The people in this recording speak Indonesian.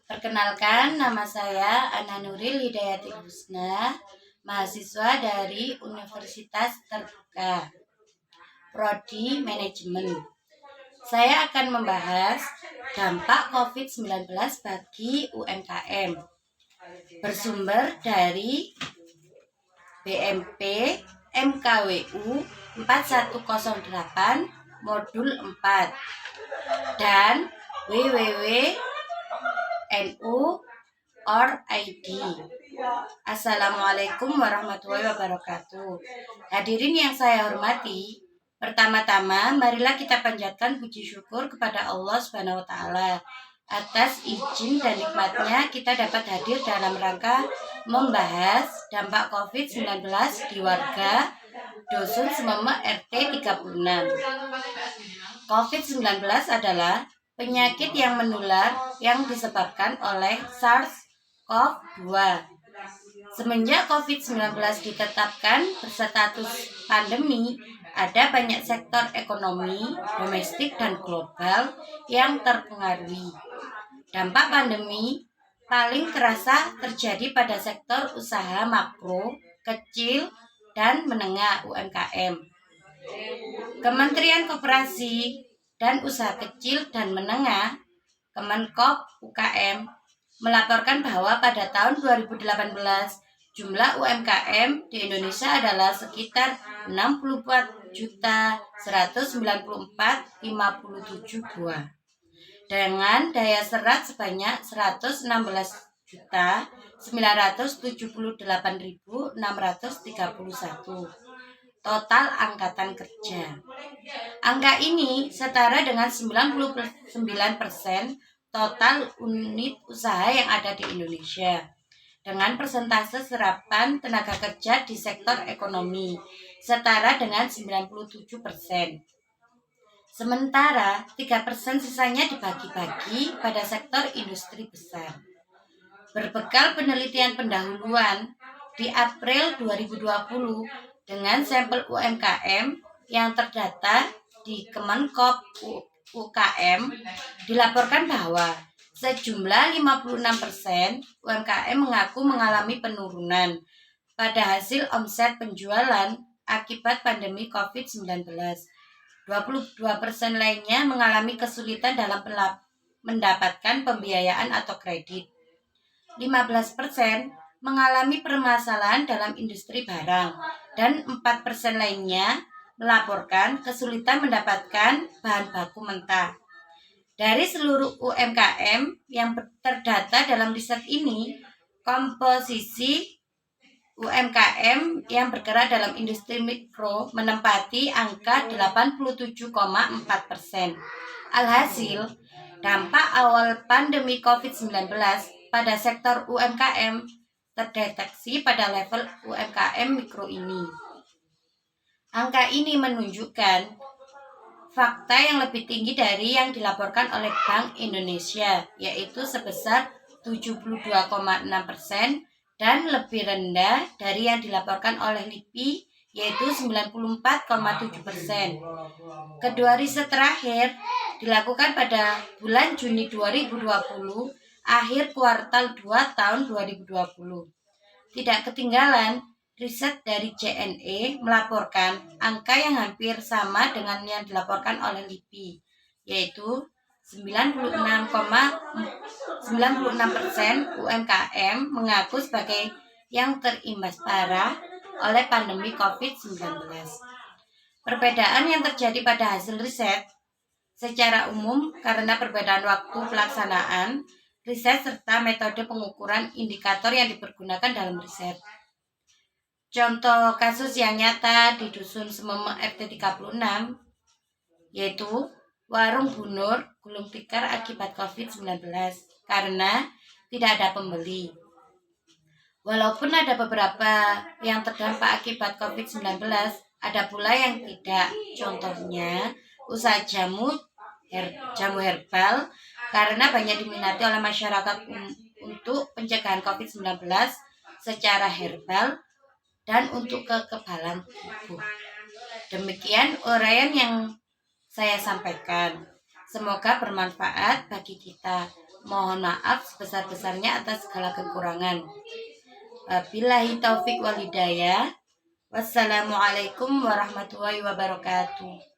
Perkenalkan, nama saya Ana Nuril Hidayati Husna, mahasiswa dari Universitas Terbuka, Prodi Manajemen. Saya akan membahas dampak COVID-19 bagi UMKM, bersumber dari BMP MKWU 4108 Modul 4 dan www.nu.org. Assalamualaikum warahmatullahi wabarakatuh. Hadirin yang saya hormati, pertama-tama marilah kita panjatkan puji syukur kepada Allah Subhanahu wa taala atas izin dan nikmatnya kita dapat hadir dalam rangka membahas dampak COVID-19 di warga Dusun Sememek RT 36. COVID-19 adalah penyakit yang menular yang disebabkan oleh SARS-CoV-2. Semenjak COVID-19 ditetapkan berstatus pandemi, ada banyak sektor ekonomi, domestik dan global yang terpengaruhi. Dampak pandemi paling terasa terjadi pada sektor usaha makro, kecil, dan menengah UMKM. Kementerian Koperasi dan Usaha Kecil dan Menengah Kemenkop UKM melaporkan bahwa pada tahun 2018 jumlah UMKM di Indonesia adalah sekitar 64.194.057 buah dengan daya serat sebanyak 116.978.631 total angkatan kerja. Angka ini setara dengan 99% total unit usaha yang ada di Indonesia dengan persentase serapan tenaga kerja di sektor ekonomi setara dengan 97%. Sementara 3% sisanya dibagi-bagi pada sektor industri besar. Berbekal penelitian pendahuluan di April 2020 dengan sampel UMKM yang terdata di Kemenkop UKM dilaporkan bahwa sejumlah 56% UMKM mengaku mengalami penurunan pada hasil omset penjualan akibat pandemi COVID-19. 22% lainnya mengalami kesulitan dalam mendapatkan pembiayaan atau kredit. 15% mengalami permasalahan dalam industri barang dan 4% lainnya melaporkan kesulitan mendapatkan bahan baku mentah. Dari seluruh UMKM yang terdata dalam riset ini, komposisi UMKM yang bergerak dalam industri mikro menempati angka 87,4%. Alhasil, dampak awal pandemi COVID-19 pada sektor UMKM terdeteksi pada level UMKM mikro ini. Angka ini menunjukkan fakta yang lebih tinggi dari yang dilaporkan oleh Bank Indonesia, yaitu sebesar 72,6% dan lebih rendah dari yang dilaporkan oleh LIPI, yaitu 94,7%. Kedua riset terakhir dilakukan pada bulan Juni 2020, akhir kuartal 2 tahun 2020. Tidak ketinggalan, riset dari JNE melaporkan angka yang hampir sama dengan yang dilaporkan oleh LIPI, yaitu 96% UMKM mengaku sebagai yang terimbas parah oleh pandemi COVID-19. Perbedaan yang terjadi pada hasil riset secara umum karena perbedaan waktu pelaksanaan riset serta metode pengukuran indikator yang dipergunakan dalam riset. Contoh kasus yang nyata di Dusun Sememek RT 36 yaitu warung bunur gulung tikar akibat COVID-19 karena tidak ada pembeli. Walaupun ada beberapa yang terdampak akibat COVID-19, ada pula yang tidak. Contohnya usaha jamu herbal karena banyak diminati oleh masyarakat untuk pencegahan COVID-19 secara herbal dan untuk kekebalan tubuh. Demikian uraian yang saya sampaikan. Semoga bermanfaat bagi kita. Mohon maaf sebesar-besarnya atas segala kekurangan. Wabillahi taufik wal hidayah. Wassalamualaikum warahmatullahi wabarakatuh.